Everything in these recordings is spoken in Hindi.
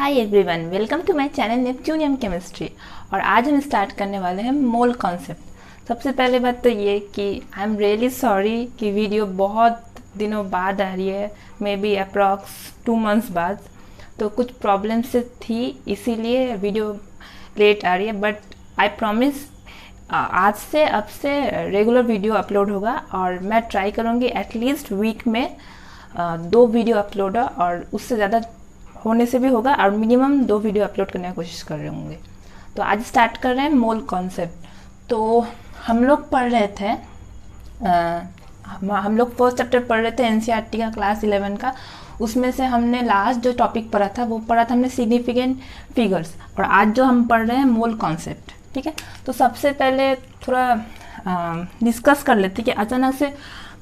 Hi everyone, welcome to my channel neptunium chemistry. और आज हम स्टार्ट करने वाले हैं मोल कॉन्सेप्ट। सबसे पहले बात तो ये कि आई एम रियली सॉरी कि वीडियो बहुत दिनों बाद आ रही है, मे बी अप्रॉक्स 2 मंथ्स बाद। तो कुछ प्रॉब्लम से थी, इसीलिए वीडियो लेट आ रही है, बट आई प्रॉमिस आज से अब से रेगुलर वीडियो अपलोड होगा। और मैं ट्राई करूँगी एटलीस्ट वीक में 2 वीडियो अपलोड हो, और उससे ज़्यादा होने से भी होगा, और मिनिमम 2 वीडियो अपलोड करने की कोशिश कर रहे होंगे। तो आज स्टार्ट कर रहे हैं मोल कॉन्सेप्ट। तो हम लोग पढ़ रहे थे हम लोग फर्स्ट चैप्टर पढ़ रहे थे एनसीईआरटी का क्लास 11 का। उसमें से हमने लास्ट जो टॉपिक पढ़ा था वो पढ़ा था हमने सिग्निफिकेंट फिगर्स, और आज जो हम पढ़ रहे हैं मोल कॉन्सेप्ट। ठीक है, तो सबसे पहले थोड़ा डिस्कस कर लेते कि अचानक से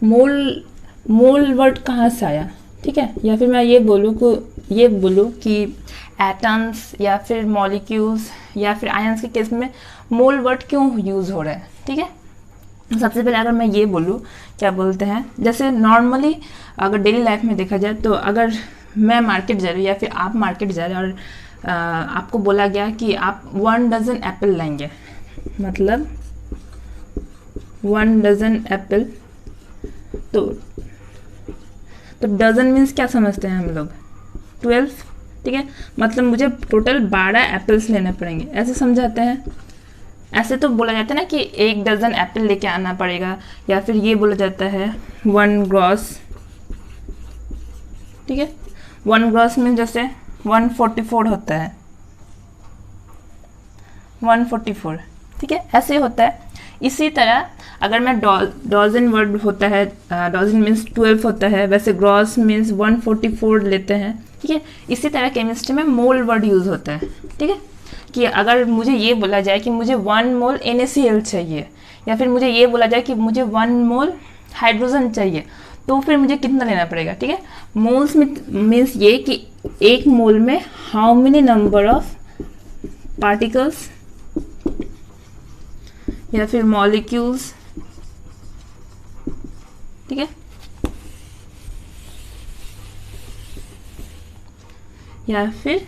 मोल वर्ड कहाँ से आया। ठीक है, या फिर मैं ये बोलूँ कि एटम्स या फिर मॉलिक्यूल्स या फिर आयंस के केस में मोल वर्ड क्यों यूज़ हो रहा है। ठीक है, सबसे पहले अगर मैं ये बोलूँ, क्या बोलते हैं, जैसे नॉर्मली अगर डेली लाइफ में देखा जाए तो अगर मैं मार्केट जा रही हूँ या फिर आप मार्केट जा रहे हैं और आपको बोला गया कि आप 1 डज़न एप्पल लाएंगे, मतलब 1 डज़न एप्पल। तो डजन मीन्स क्या समझते हैं हम लोग, 12। ठीक है, मतलब मुझे टोटल 12 एप्पल्स लेने पड़ेंगे, ऐसे समझाते हैं। ऐसे तो बोला जाता है ना कि 1 डज़न एप्पल लेके आना पड़ेगा, या फिर ये बोला जाता है 1 ग्रॉस। ठीक है, 1 ग्रॉस में जैसे 144 होता है, 144। ठीक है, ऐसे होता है। इसी तरह अगर मैं डॉजन वर्ड होता है, डॉजन मीन्स 12 होता है, वैसे ग्रॉस मीन्स 144 लेते हैं। ठीक है, इसी तरह केमिस्ट्री में मोल वर्ड यूज़ होता है। ठीक है, कि अगर मुझे ये बोला जाए कि मुझे 1 मोल NaCl चाहिए, या फिर मुझे ये बोला जाए कि मुझे 1 मोल हाइड्रोजन चाहिए, तो फिर मुझे कितना लेना पड़ेगा। ठीक है, मोल्स मीन्स ये कि 1 मोल में how many number of particles या फिर मॉलिक्यूल्स। ठीक है, या फिर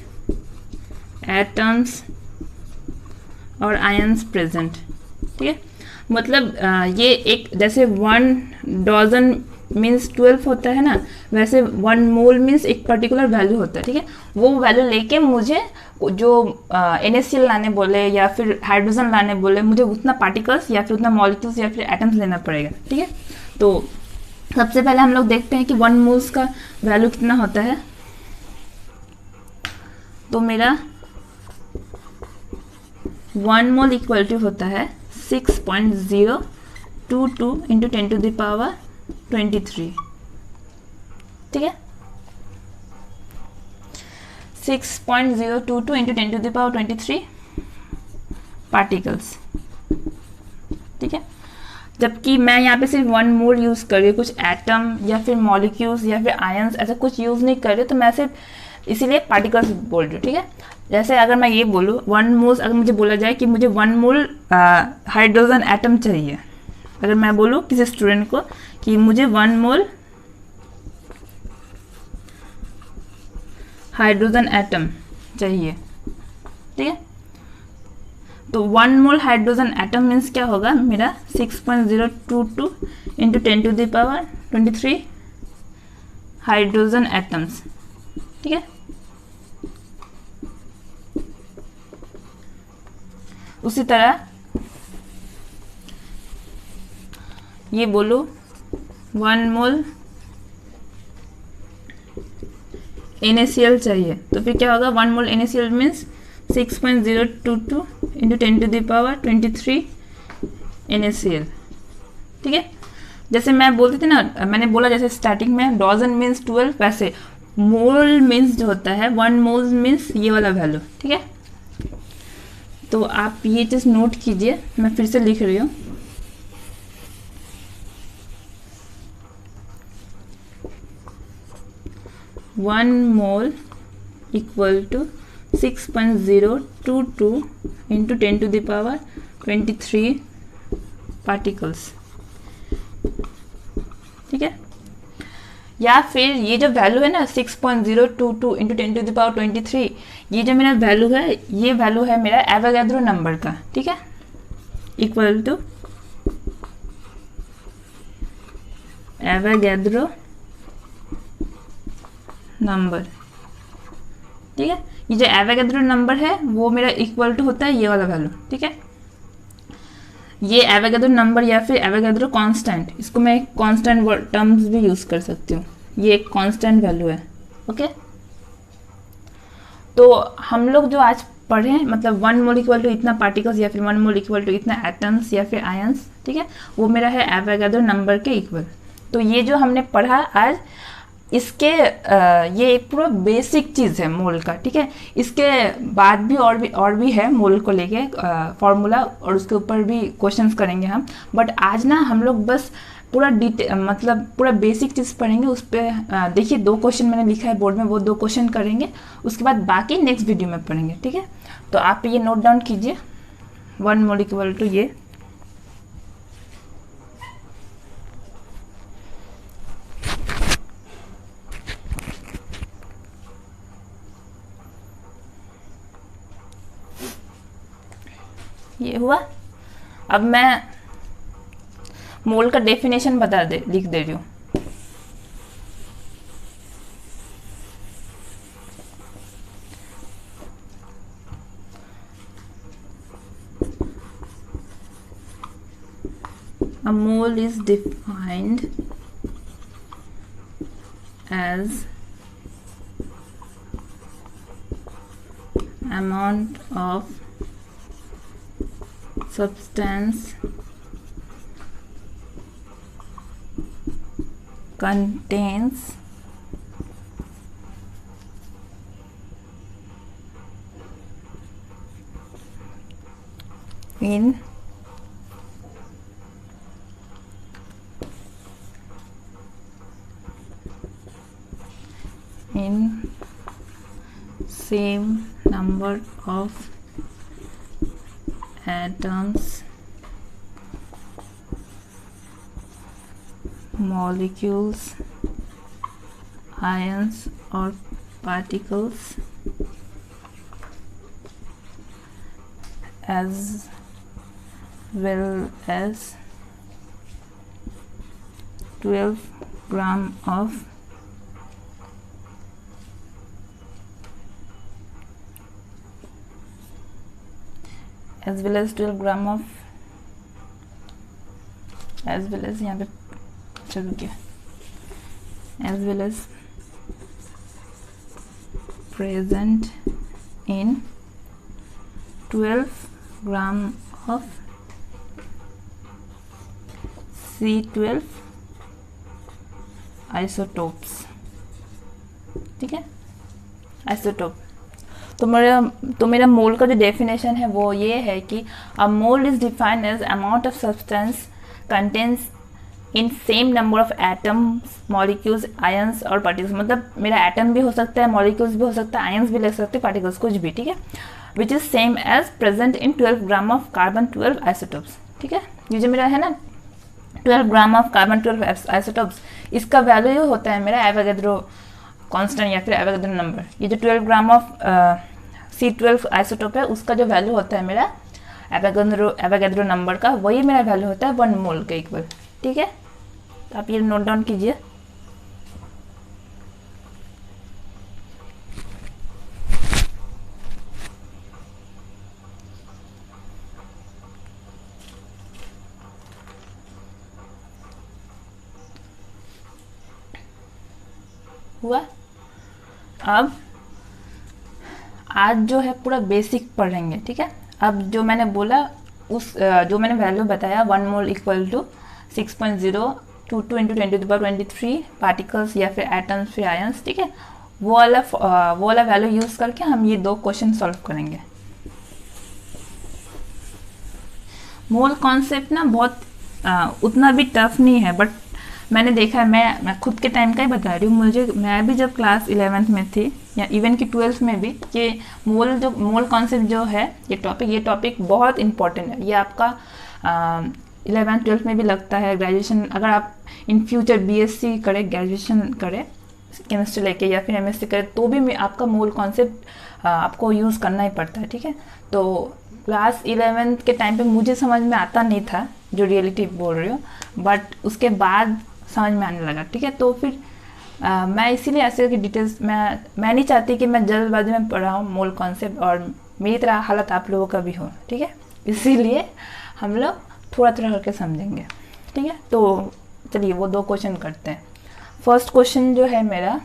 एटम्स और आयंस प्रेजेंट। ठीक है, मतलब ये एक जैसे 1 डॉजन मीन्स 12 होता है ना, वैसे 1 मोल मीन्स एक पर्टिकुलर वैल्यू होता है। ठीक है, वो वैल्यू लेके मुझे जो NaCl लाने बोले या फिर हाइड्रोजन लाने बोले, मुझे उतना पार्टिकल्स या फिर उतना मॉलिक्यूल्स या फिर एटम्स लेना पड़ेगा। ठीक है, तो सबसे पहले हम लोग देखते हैं कि 1 मोल्स का वैल्यू कितना होता है। तो मेरा 1 मोल इक्वल टू होता है 6.022 इंटू 10⁻23। ठीक है, 6.022 इंटू 10⁻23 पार्टिकल्स। ठीक है, जबकि मैं यहाँ पे सिर्फ 1 मोल यूज़ कर रही हूँ, कुछ एटम या फिर मॉलिक्यूल्स या फिर आयंस ऐसा कुछ यूज़ नहीं कर रही हूँ, तो मैं सिर्फ इसीलिए पार्टिकल्स बोल रही हूँ। ठीक है, जैसे अगर मैं ये बोलूँ 1 मोल, अगर मुझे बोला जाए कि मुझे 1 मोल हाइड्रोजन एटम चाहिए, अगर मैं बोलूँ किसी स्टूडेंट को कि मुझे 1 मोल हाइड्रोजन एटम चाहिए। ठीक है, तो 1 मोल हाइड्रोजन एटम मीन्स क्या होगा, मेरा 6.022 इंटू 10⁻23 हाइड्रोजन एटम्स। ठीक है, उसी तरह ये बोलो 1 मोल NaCl चाहिए, तो फिर क्या होगा, 1 मोल NaCl मीन्स 6.022 इंटू 10⁻23 NaCl। ठीक है, जैसे मैं बोलती थी ना, मैंने बोला जैसे स्टार्टिंग में डॉजन मीन्स 12, वैसे मोल मीन्स जो होता है 1 मोल मीन्स ये वाला वैल्यू। ठीक है, तो आप ये चीज़ नोट कीजिए, मैं फिर से लिख रही हूँ। One mole equal to 6.022 into 10⁻23 particles. ठीक है, या फिर ये जो वैल्यू है ना 6.022 इंटू 10⁻23, ये जो मेरा वैल्यू है, ये वैल्यू है मेरा एवोगैड्रो नंबर का, ठीक है, इक्वल टू एवोगैड्रो नंबर, ठीक है। ये जो एवोगैड्रो नंबर है वो मेरा इक्वल टू होता है ये वाला वैल्यू, ठीक है। ये एवोगैड्रो नंबर या फिर एवोगैड्रो कांस्टेंट, इसको मैं कांस्टेंट टर्म्स भी यूज कर सकती हूँ, ये एक कांस्टेंट वैल्यू है, ओके। तो हम लोग जो आज पढ़े हैं, मतलब 1 मोल इक्वल टू इतना पार्टिकल्स या फिर 1 मोल इक्वल टू इतना एटम्स या फिर आयंस, ठीक है, वो मेरा है एवोगैड्रो नंबर के इक्वल। तो ये जो हमने पढ़ा आज, इसके ये एक पूरा बेसिक चीज़ है मोल का, ठीक है। इसके बाद भी और भी है मोल को लेके फॉर्मूला, और उसके ऊपर भी क्वेश्चंस करेंगे हम, बट आज ना हम लोग बस पूरा मतलब पूरा बेसिक चीज़ पढ़ेंगे। उस पर देखिए 2 क्वेश्चन मैंने लिखा है बोर्ड में, वो 2 क्वेश्चन करेंगे, उसके बाद बाकी नेक्स्ट वीडियो में पढ़ेंगे, ठीक है। तो आप ये नोट डाउन कीजिए, 1 मोल इक्वल टू ये हुआ। अब मैं मोल का डेफिनेशन लिख दे रही हूँ। A mole is defined as amount of substance contains in same number of atoms, molecules, ions or particles as well as 12 gram of as well as 12 gram of as well as यहाँ पे चलो क्या as well as present in 12 gram of C12 isotopes, ठीक है, आइसोटोप। तो मेरा मोल का जो डेफिनेशन है वो ये है कि a mole is defined as amount of substance contents in same number of atoms, molecules, ions और पार्टिकल्स। मतलब मेरा एटम भी हो सकता है, मॉलिक्यूल्स भी हो सकता है, आयंस भी ले सकते हैं, पार्टिकल्स कुछ भी, ठीक है, which is same as present in 12 gram of carbon 12 isotopes, ठीक है। ये जो मेरा है ना 12 ग्राम ऑफ कार्बन 12 आइसोटोप्स, इसका वैल्यू होता है मेरा एवोगैड्रो कांस्टेंट या फिर एवोगैड्रो नंबर। ये जो 12 ग्राम ऑफ C12 आइसोटोप है, उसका जो वैल्यू होता है मेरा एवोगैड्रो नंबर का, वही मेरा वैल्यू होता है 1 मोल के इक्वल, ठीक है। तो आप ये नोट डाउन कीजिए। हुआ। अब आज जो है पूरा बेसिक पढ़ेंगे, ठीक है। अब जो मैंने बोला उस जो मैंने वैल्यू बताया 1 mole equal to 6.022 into 10⁻23 particles या फिर एटम्स फिर आयंस, ठीक है, वो वाला वैल्यू यूज़ करके हम ये 2 क्वेश्चन सॉल्व करेंगे। मोल कॉन्सेप्ट ना बहुत उतना भी टफ नहीं है, बट मैंने देखा है, मैं खुद के टाइम का ही बता रही हूँ, मैं भी जब क्लास 11th में थी या इवन कि 12th में भी, ये मोल कॉन्सेप्ट जो है ये टॉपिक बहुत इम्पॉर्टेंट है। ये आपका 11th 12th में भी लगता है, ग्रेजुएशन अगर आप इन फ्यूचर बीएससी करें, ग्रेजुएशन करें केमिस्ट्री लेके या फिर एमएससी करें, तो भी आपका मोल कॉन्सेप्ट आपको यूज़ करना ही पड़ता है, ठीक है। तो क्लास 11th के टाइम पे मुझे समझ में आता नहीं था, जो रियलिटी बोल रही हूँ, बट उसके बाद समझ में आने लगा, ठीक है। तो फिर मैं इसीलिए ऐसे की डिटेल्स मैं नहीं चाहती कि मैं जल्दबाजी में पढ़ाऊँ मोल कॉन्सेप्ट और मेरी तरह हालत आप लोगों का भी हो, ठीक है। इसीलिए हम लोग थोड़ा थोड़ा करके समझेंगे, ठीक है। तो चलिए वो 2 क्वेश्चन करते हैं। फर्स्ट क्वेश्चन जो है मेरा,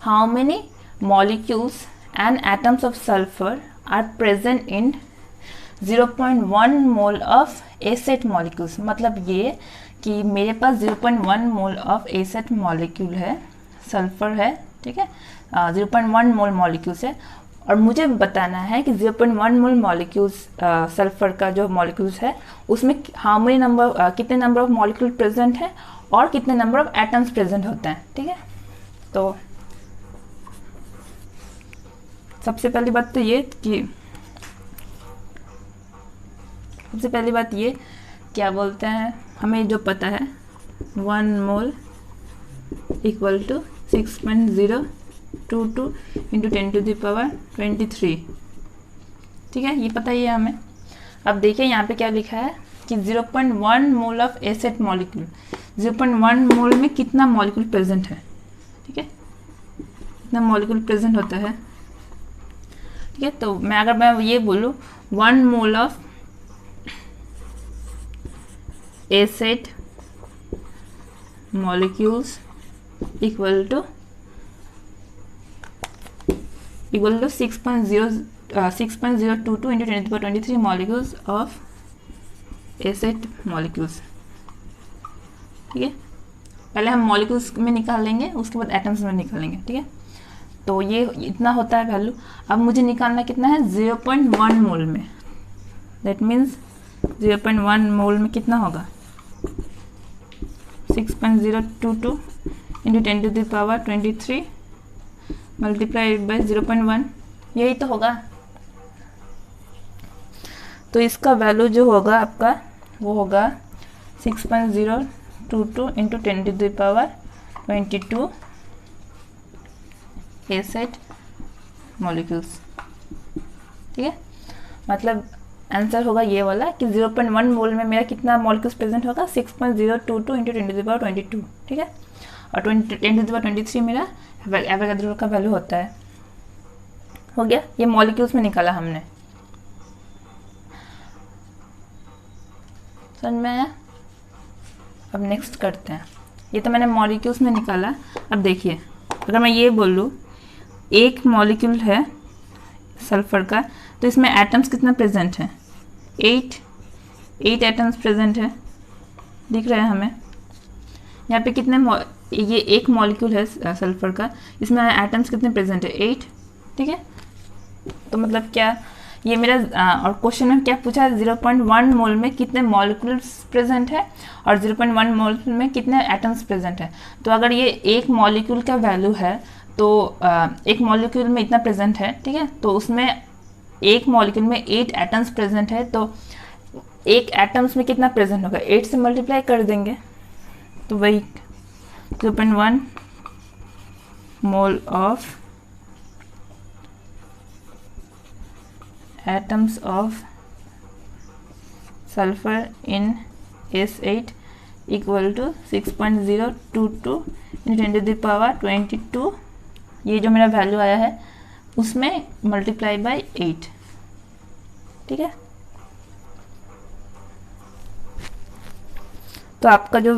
how many molecules and atoms of sulphur are present in 0.1 mole of S eight molecules. मतलब ये कि मेरे पास 0.1 मोल ऑफ एसेट मॉलिक्यूल है, सल्फर है, ठीक है, 0.1 मोल मॉलिक्यूल्स है, और मुझे बताना है कि 0.1 मोल मॉलिक्यूल्स सल्फर का जो मॉलिक्यूल्स है उसमें हाउ मेनी नंबर, कितने नंबर ऑफ मॉलिक्यूल प्रेजेंट है और कितने नंबर ऑफ एटम्स प्रेजेंट होते हैं, ठीक है। तो सबसे पहली बात तो ये कि क्या बोलते हैं, हमें जो पता है 1 मोल इक्वल टू 6.022 इंटू 10⁻23, ठीक है, ये पता ही है हमें। अब देखिए यहाँ पे क्या लिखा है कि 0.1 मोल ऑफ एसेट मॉलिक्यूल, 0.1 मोल में कितना मॉलिक्यूल प्रेजेंट है, ठीक है, कितना मॉलिक्यूल प्रेजेंट होता है, ठीक है। तो अगर मैं ये बोलूँ 1 mole of S eight molecules equal to 6.022 into 10⁻23 molecules of S eight molecules, ठीक है। पहले हम मॉलिक्यूल्स में निकाल लेंगे, उसके बाद एटम्स में निकालेंगे, ठीक है। तो ये इतना होता है वैल्यू। अब मुझे निकालना कितना है 0.1 मोल में, दैट मीन्स 0.1 मोल में कितना होगा 6.022 इंटू 10⁻23 मल्टीप्लाइड बाई 0.1, यही तो होगा। तो इसका वैल्यू जो होगा आपका वो होगा 6.022 इंटू 10⁻22 एसेट मॉलिक्यूल्स, ठीक है। मतलब आंसर होगा ये वाला कि 0.1 मोल में मेरा कितना मॉलिक्यूल्स प्रेजेंट होगा 6.022 इंटू 10⁻22, ठीक है। और 10⁻23 मेरा एवोगाड्रो का वैल्यू होता है। हो गया, ये मॉलिक्यूल्स में निकाला हमने, समझ में आया। अब नेक्स्ट करते हैं, ये तो मैंने मॉलिक्यूल्स में निकाला। अब देखिए अगर मैं ये बोलूँ एक मॉलिक्यूल है सल्फर का, तो इसमें एटम्स कितना प्रेजेंट है 8 एटम्स प्रेजेंट है, दिख रहा है हमें यहाँ पे कितने, ये एक मॉलिक्यूल है सल्फर का, इसमें एटम्स कितने प्रेजेंट है 8, ठीक है। तो मतलब क्या ये मेरा और क्वेश्चन में क्या पूछा है 0.1 मोल में कितने मॉलिक्यूल्स प्रेजेंट है और 0.1 मोल में कितने एटम्स प्रेजेंट है। तो अगर ये एक मॉलिक्यूल का वैल्यू है तो एक मॉलिक्यूल में इतना प्रेजेंट है, ठीक है, तो उसमें एक मॉलिक्यूल में 8 एटम्स प्रेजेंट है, तो एक एटम्स में कितना प्रेजेंट होगा 8 से मल्टीप्लाई कर देंगे, तो वही 0.1 mole of atoms of sulfur in S8 equal to 6.022 into 10⁻22, ये जो मेरा वैल्यू आया है उसमें मल्टीप्लाई बाय 8, ठीक है। तो आपका जो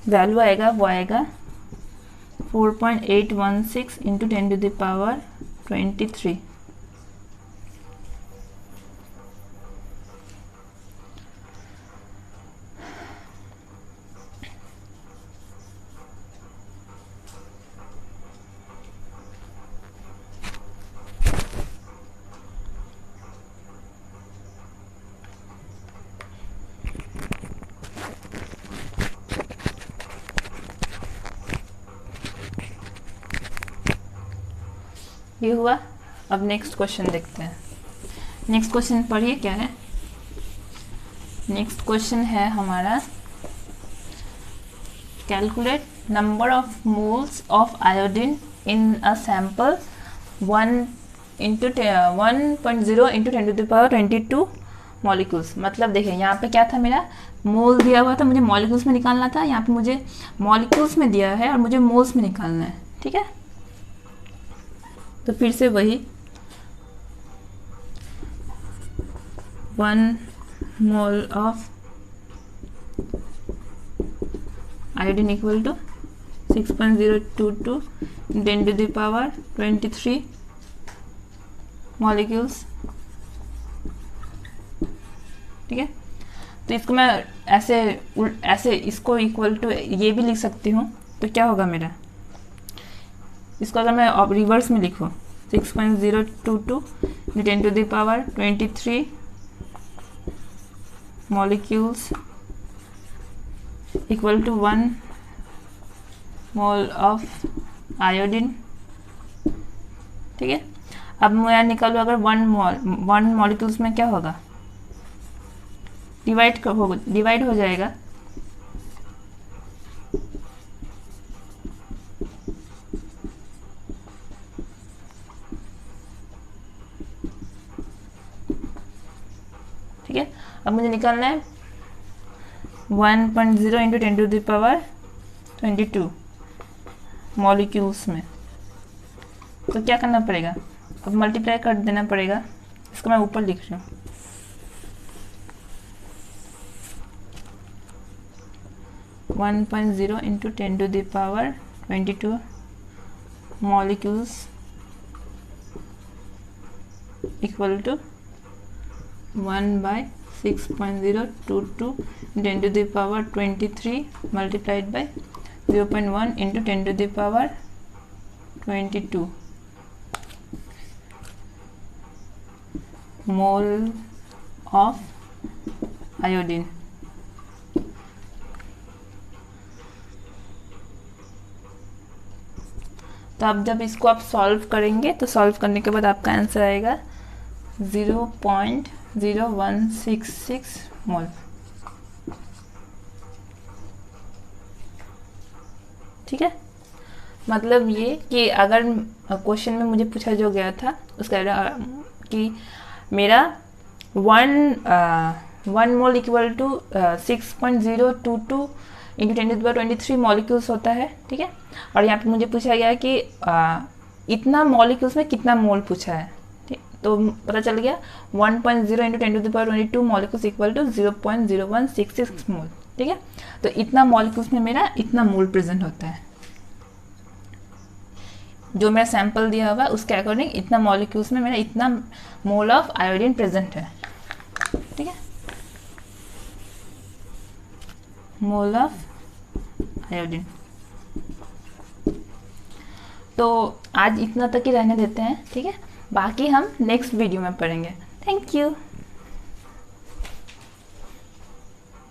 वैल्यू आएगा वो आएगा 4.816 इंटू 10⁻23। ये हुआ। अब नेक्स्ट क्वेश्चन देखते हैं। नेक्स्ट क्वेश्चन पढ़िए क्या है। नेक्स्ट क्वेश्चन है हमारा, calculate number of moles of iodine in a sample 1.0 into 10⁻22 molecules. मतलब देखिए यहाँ पे क्या था, मेरा मोल दिया हुआ था, मुझे मॉलिक्यूल्स में निकालना था। यहाँ पे मुझे मॉलिक्यूल्स में दिया है और मुझे मोल्स में निकालना है, ठीक है। तो फिर से वही 1 mole of iodine equal to 6.022 10⁻23 molecules, ठीक है। तो इसको मैं ऐसे इसको इक्वल टू ये भी लिख सकती हूँ। तो क्या होगा मेरा, इसको अगर मैं रिवर्स में लिखूँ 6.022 10⁻23 molecules equal to 1 mole of iodine, ठीक है। अब मैं निकालूँ अगर 1 मॉलिक्यूल्स में क्या होगा, डिवाइड हो जाएगा। ठीक है, अब मुझे निकालना है 1.0 इंटू 10⁻22 मॉलिक्यूल्स में। तो क्या करना पड़ेगा, अब मल्टीप्लाई कर देना पड़ेगा। इसको मैं ऊपर लिख रही हूँ, 1.0 into 10⁻22 molecules equal to 1/6.022 10⁻23 multiplied by 0.1 into 10⁻22 mole of iodine. तो अब जब इसको आप सॉल्व करेंगे तो सॉल्व करने के बाद आपका आंसर आएगा 0.0166 मोल, ठीक है। मतलब ये कि अगर क्वेश्चन में मुझे पूछा जो गया था उसका कि मेरा 1 mole equal to 6.022 into 10⁻23 molecules होता है, ठीक है। और यहाँ पे मुझे पूछा गया कि इतना मॉलिक्यूल्स में कितना मोल पूछा है, ठीक। तो पता चल गया 1.0 इंटू 10⁻22 मॉलिक्यूल्स इक्वल टू 0.0166 मोल, ठीक है। तो इतना मॉलिक्यूल्स में मेरा इतना मोल प्रेजेंट होता है, जो मेरा सैंपल दिया हुआ है उसके अकॉर्डिंग इतना मॉलिक्यूल्स में मेरा इतना मोल ऑफ आयोडीन प्रेजेंट है, ठीक है। मोल ऑफ आयोडीन। तो आज इतना तक ही रहने देते हैं, ठीक है। बाकी हम नेक्स्ट वीडियो में पढ़ेंगे। Thank you.